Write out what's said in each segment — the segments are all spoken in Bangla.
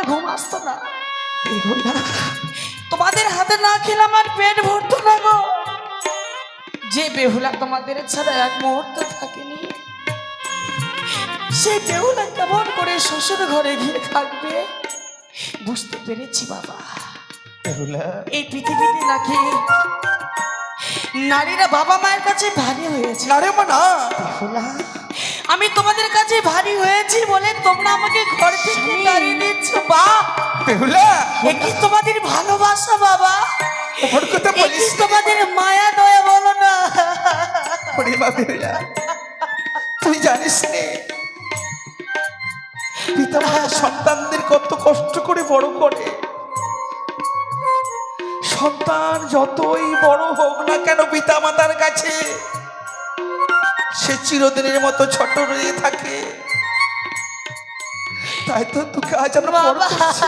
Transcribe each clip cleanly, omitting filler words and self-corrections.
ঘুম আসতো না। তোমাদের হাতে না খেলে আমার পেট ভরতো না গো। যে বেহুলা তোমাদের ছাড়া এক মুহূর্ত থাকেনি, সেই বেহুলা কেমন করে শ্বশুর ঘরে গিয়ে থাকবে বুঝতে পেরেছি বাবা। বেহুলা, এই পৃথিবীতে নাকি নারীরা বাবা মায়ের কাছে ভারী হয়েছে। না রে মা না। বেহুলা, আমি তোমাদের কাছে ভারী হয়েছি বলে তোমরা আমাকে ঘর থেকে তাড়িয়ে দিচ্ছ। বা বেহুলা, এ কি তোমাদের ভালোবাসা বাবা? ওর কথা এ কি বলিস না। তোমাদের মায়া দয়া বলো না? ওরে মা বেহুলা, তুই জানিস নে পিতা মাতা সন্তানদের কত কষ্ট করে বড় করে। সন্তান যতই বড় হোক না কেন পিতা মাতার কাছে সে চিরদিনের মতো ছোট রয়ে থাকে। তাই তো তোকে আজ আমরা বড় বাবা, করছি।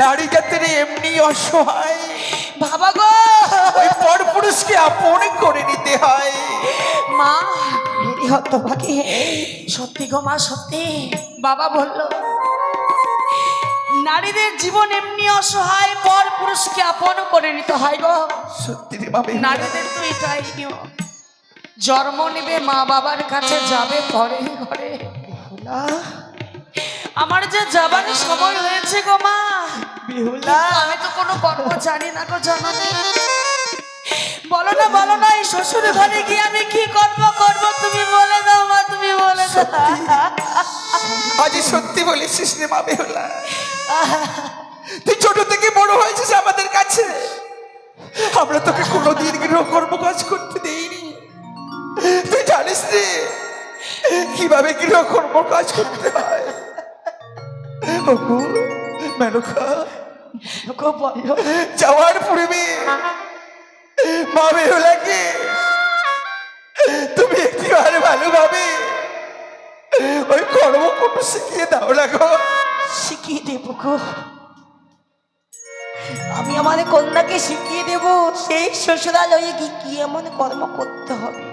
নারী জাতির এমনি অসহায়, বাবা গো, ওই পরপুরুষকে আপন করে নিতে হয়। মা মেরি হতভাগী, সত্যি গো মা সত্যি। বাবা বলল নারীদের জীবন এমনি অসহায়, পর পুরুষকে আপন করে নিতে হয় গো। সত্যি রে মা বেহুলা। নারীদের তো এটাই নিয়ম, জন্ম নেবে মা বাবার কাছে, যাবে ঘরে ঘরে। বেহুলা, আমার যে যাবার সময় হয়েছে গো মা। বেহুলা, আমি তো কোনো কর্ম জানি না গো জানানি। বলো না এই শ্বশুর ঘরে গিয়ে আমি কি কর্ম করবো? তুমি বলে দাও মা, তুমি বলে দাও। আজ সত্যি বলেছিস রে মা বেহুলা। তুই ছোট থেকে বড় হয়েছিস আমাদের কাছে, আমরা তোকে কোনোদিন গৃহকর্ম কাজ করতে দেইনি। তুই জানিস রে কিভাবে গৃহকর্ম কাজ করতে হয়। ওগো মেনকা, গো বলো। যাওয়ার পূর্বে মা বেহুলাকে তুমি একটিবার ভালোভাবে ওই কর্মকুণ্ড শিখিয়ে দাও না গো। শিখিয়ে দেব গো, আমি আমার কন্যাকে শিখিয়ে দেব সেই শ্বশুরালয়ে গিয়ে কি এমন কর্ম করতে হবে।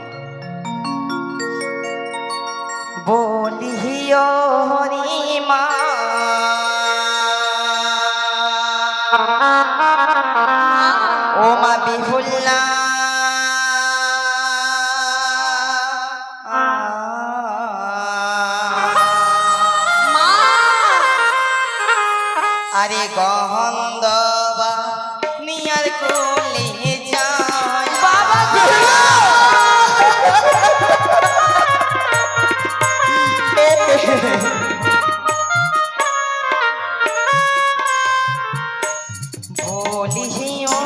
বলিও হরি মা, ও মা বিহুল্লা, মা আরে গন্ধবা নিয়ার কোলে যায় বাবা গো। বলিও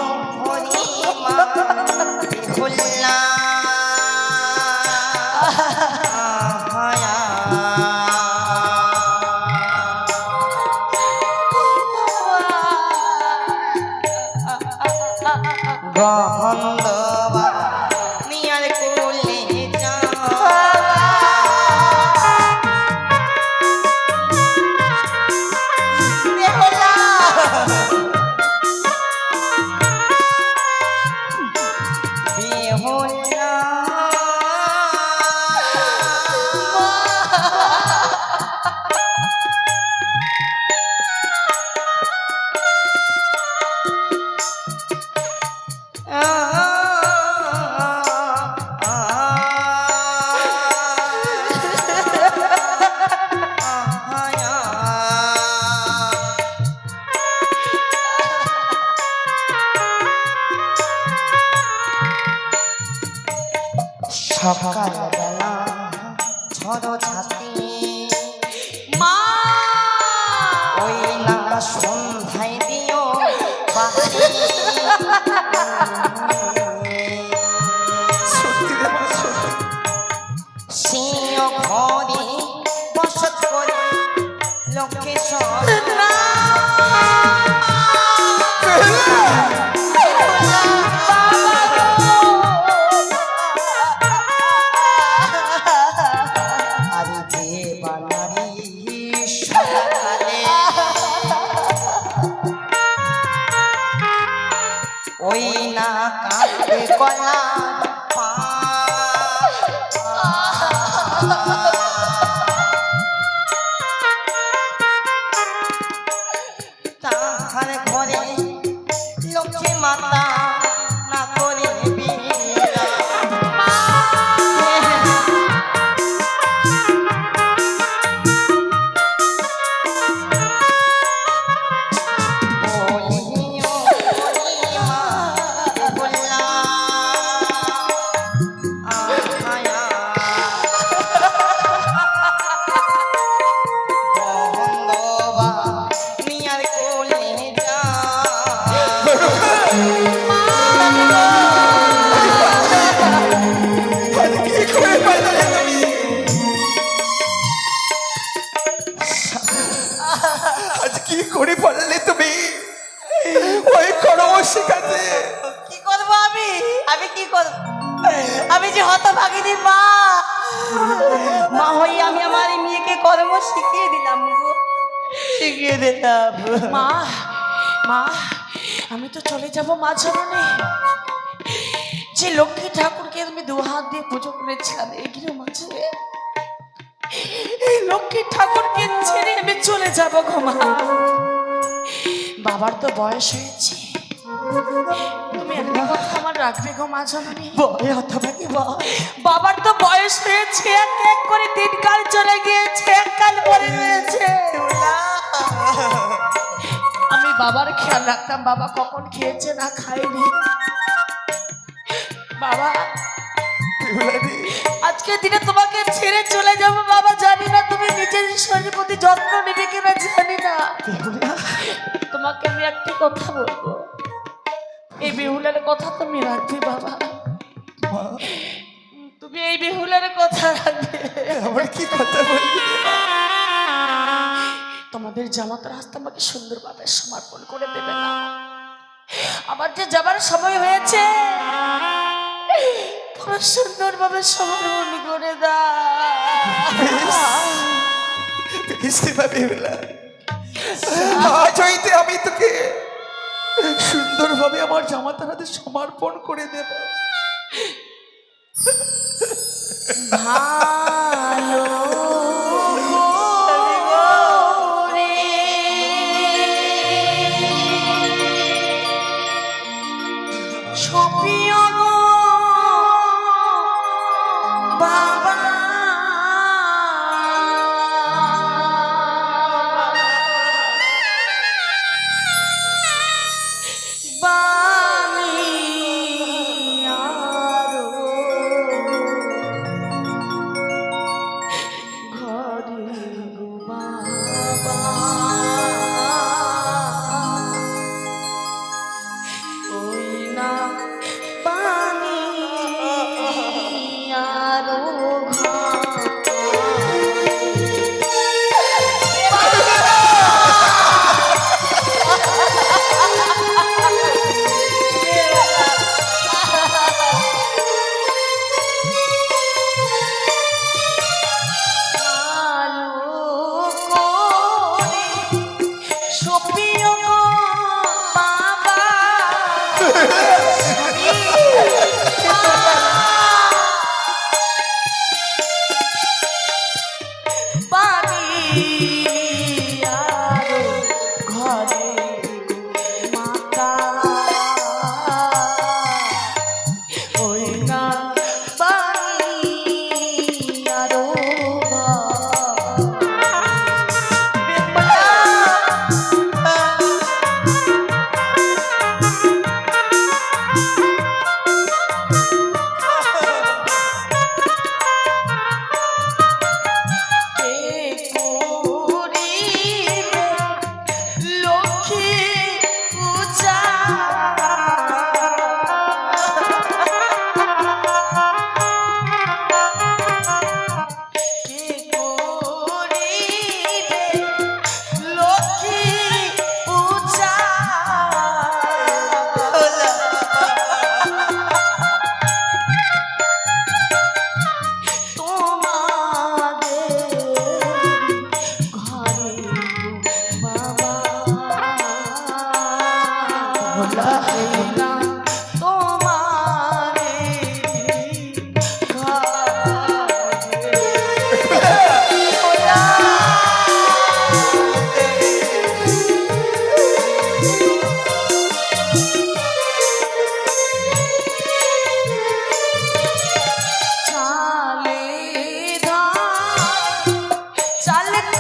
হরি মা বিহুল্লা, গন্ধবা নিয়ার কোলে সকালবেলা ঝড় ছাতি মা, ওই না সন্ধ্যায় দিও বাতি। সত্যি রে মা, সত্যি। সিংহ ঘরে বসত করে লোকেশ্বর ওই না কাঁদে কলা কাহার ঘরে লক্ষ্মী মাতা না করে বিনা। বলিও বলিমা বললা আহায়া গন্ধবা মিয়ার কোলে যা। আজ কি করে পারলে তুমি? আজ কি করে পারলে তুমি ওই করো শিখাতে? কি করবো আমি? আমি কি করব? আমি যে হতভাগিনী মা, মা হই আমি আমার এই মেয়েকে কর্ম শিখিয়ে দিলাম গো, শিখিয়ে দিলাম। মা মা আমি তো চলে যাব মা জননী। যে লক্ষ্মী ঠাকুরকে তুমি দু হাত দিয়ে পুজো করেছিলাম এই গৃহ মাঝে, এই লক্ষ্মী ঠাকুরকে ছেড়ে আমি চলে যাব গো মা। বাবার তো বয়স হয়েছে, তুমি একটা কথা আমার রাখবে গো মা জননী। বয় হতভাগী বয়। বাবার তো বয়স হয়েছে, এক এক করে দিনকাল চলে গিয়েছে, এককাল পরে রয়েছে। আমি বাবার খেয়াল রাখতাম, বাবা কখন খেয়েছে না খায়নি। বাবা বিহুলাদি, আজকের দিনে তোমাকে ছেড়ে চলে যাব বাবা, জানি না তুমি নিজের শরীরের প্রতি যত্ন নেবে কিনা জানি না। তোমাকে আমি একটি কথা বলবো, এই বেহুলার কথা তুমি রাখবে বাবা। মা, তুমি এই বেহুলার কথা রাখবে। আমার কি কথা বলবি? তোমাদের জামাতার হাতে আমাকে সুন্দরভাবে সমর্পণ করে দেবে না? আমার যে যাবার সময় হয়েছে, তোমার সুন্দরভাবে সমর্পণ করে দাও। ইস্তিমা বিহুলা, আজ হইতে আমি তোকে সুন্দরভাবে আমার জামাতার হাতে সমর্পণ করে দেব। ভালো করে ছপিও গো বাবা, বানি আরো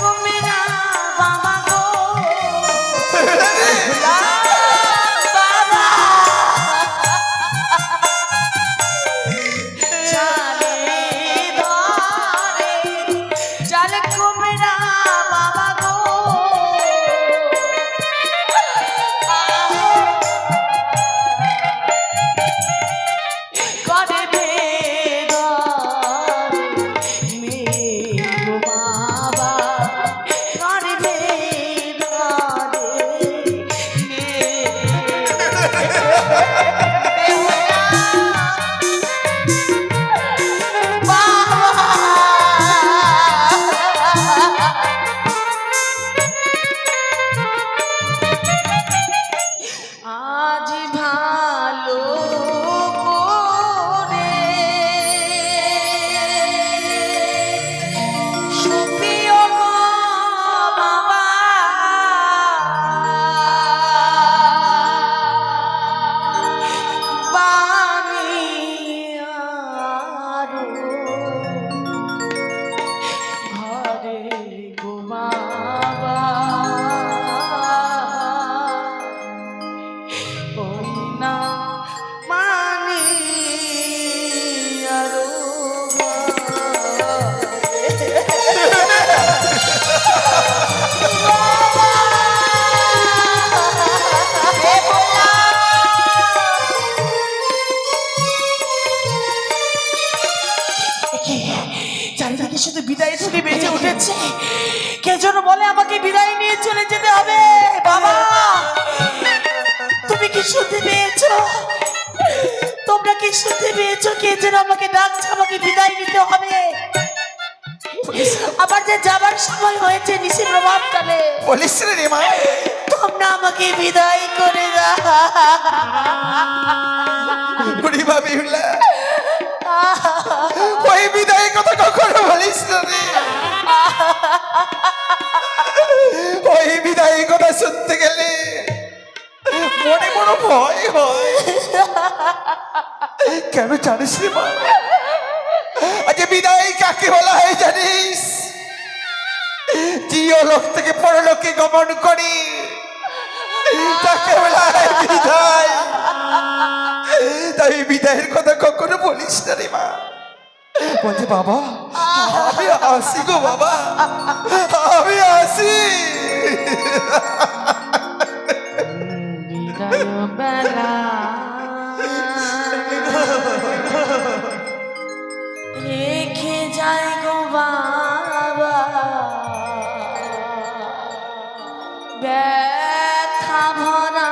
কুমিরা বাবা গো চালে ধরে চালে কুমিরা বাবা গো করে বেদর মেঘ বাবা করে বেদর আজ ভালো করে সুপ্রিয় গো বাবা বানিয়ারো ঘরে গো বাবা ওই না মানে আরো চারিদিকে শুধু বিদায় ধ্বনি বেজে উঠেছে কে যেন বলে আমাকে বিদায় নিয়ে চলে যেতে হবে বাবা তুমি কি শুনতে পেয়েছো তোমরা কি শুনতে পেয়েছো কে যেন আমাকে ডাকছে আমাকে বিদায় নিতে হবে আবার যে যাবার সময় হয়েছে নিশি প্রভাব কালে বলিস রে মা তোমরা আমাকে বিদায় করে দাও বুড়ি বাবিহুলা ওই বিদায় কথা কখনো বলিস না রে ওই বিদায় কথা শুনতে গেলে মনে বড় ভয় হয় কেন জানিস রে মা আজ বিদায় কাকে বলা হয় জানিস জিওলোক থেকে পরলোকে গমন করি তাকে বলা হয় বিদায় তাই বিদায়ের কথা কখনো বলিস না রে মা বলছে বাবা আমি আসি গো বাবা আমি আসি বিদায় বেলা রেখে যায় গো বাবা ব্যথা ভরা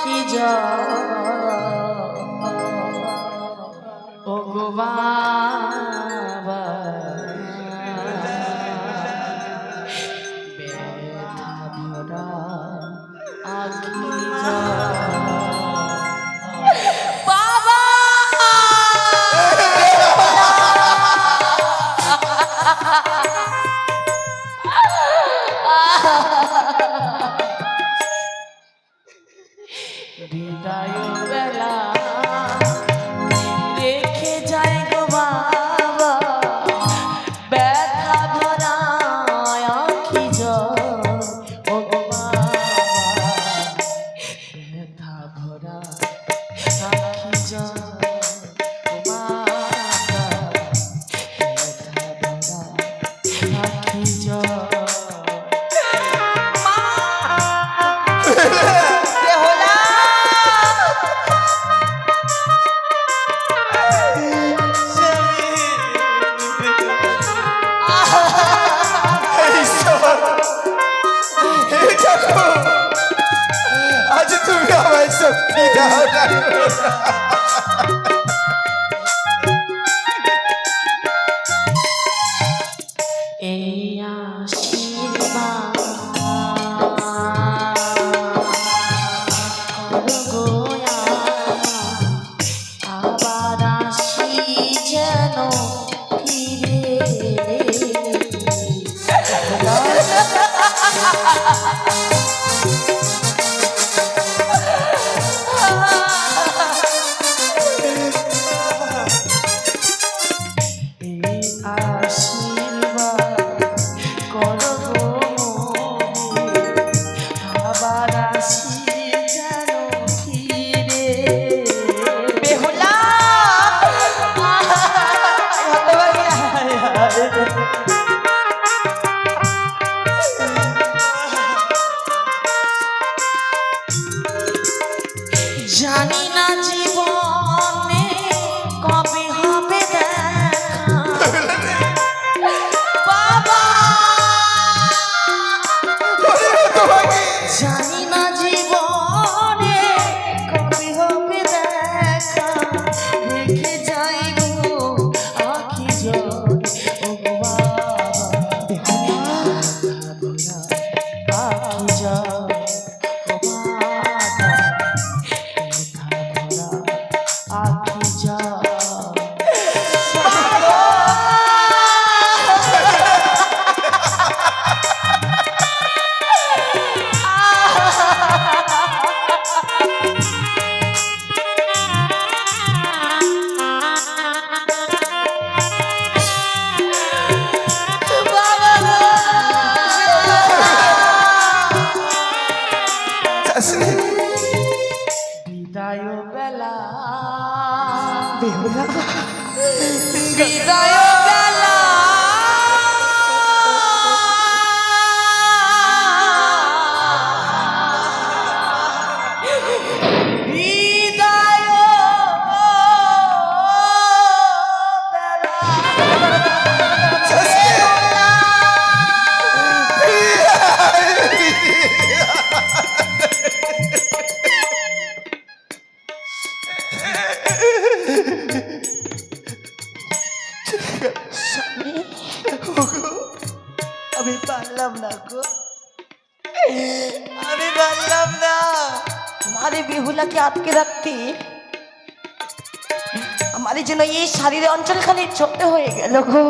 কি ও গো বাবা ব্যথা ভরা আখি বাবা বিদায় বেলা রেখে যায় গো বাবা ব্যথা ভরা আঁখি জল ও গো বাবা ব্যথা ভরা আঁখি জল ও বাবা ব্যথা ভরা আঁখি জল আজ তুমি আমায় শক্তি দাও না এই আশীর্বাদ করো গো আবার আসি যেন ফিরে এই আশীর্বাদ আমি পারলাম না গো, আমি পারলাম না। আমার এই বেহুলাকে আটকে রাখতে আমার যেন এই শাড়ির অঞ্চল খালি ছোট হয়ে গেল গো।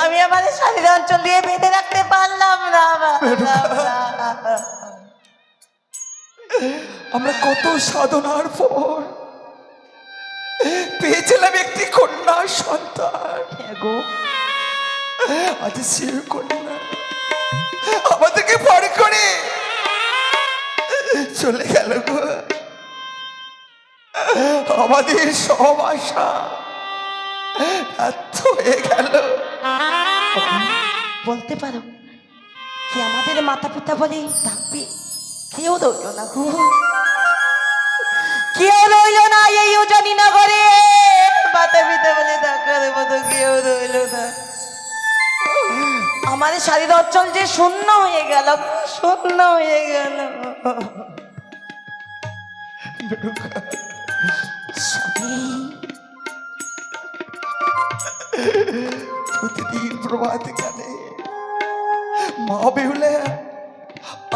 আমি আমার শাড়ির অঞ্চল দিয়ে বেঁধে রাখতে পারলাম না, পারলাম না। আমরা কত সাধনার পর পেয়েছিলাম একটি কন্যা সন্তান। হ্যাঁ গো, আজ সে কন্যা আমাদেরকে ভর করে চলে গেল গো। আমাদের সব আশা ব্যর্থ হয়ে গেল। বলতে পারো কি আমাদের মাতা পিতা বলে ডাকবে কেউ রইল না গো, কেউ রইল না এইও জানি না ঘরে, মাতা পিতা বলে ডাকার মতো কেউ রইল না। আমার শাড়ির অঞ্চল যে শূন্য হয়ে গেল, শূন্য হয়ে গেল। স্বামী প্রতিদিন প্রভাত কালে মা বেহুলা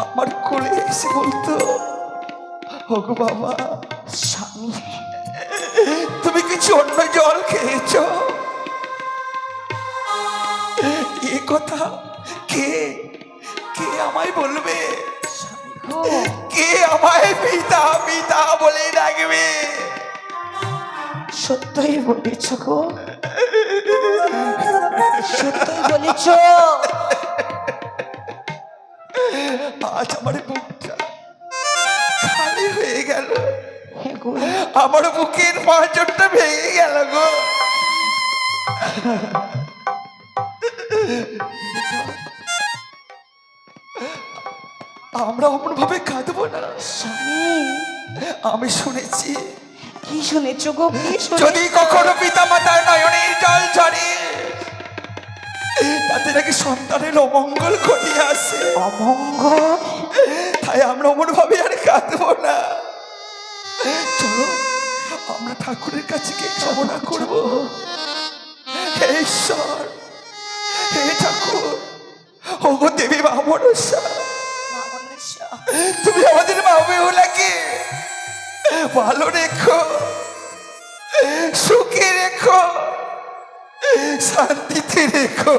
আমার কোলে এসে বলতো, ওগো বাবা, স্বামী তুমি কিছু অন্য জল খেয়েছ? এ কথা কে কে আমায় বলবে? গো, কে আমায় পিতা পিতা বলে ডাকবে? সত্যই বলেছ গো, সত্যই বলেছ। আজ আমার বুকটা খালি হয়ে গেল, হ্যাঁ গো, আমার বুকের পাঁচটা ভেঙে গেল গো। আমরা অমন ভাবে কাঁদবো না। স্বামী আমি শুনেছি কি শুনেছ গো, কি যদি কখনো পিতা মাতার নয়নের জল ঝরে তাতে নাকি সন্তানের অমঙ্গল ঘটিয়ে আসে। অমঙ্গল? তাই আমরা অমন ভাবে আর কাঁদবো না। চলো আমরা ঠাকুরের কাছে গিয়ে কামনা করবো, হে ঈশ্বর, হে ঠাকুর, ওগো দেবী মা মনসা, তুমি আমাদের মা বেহুলাকে ভালো রেখো, সুখে রেখো, শান্তিতে রেখো।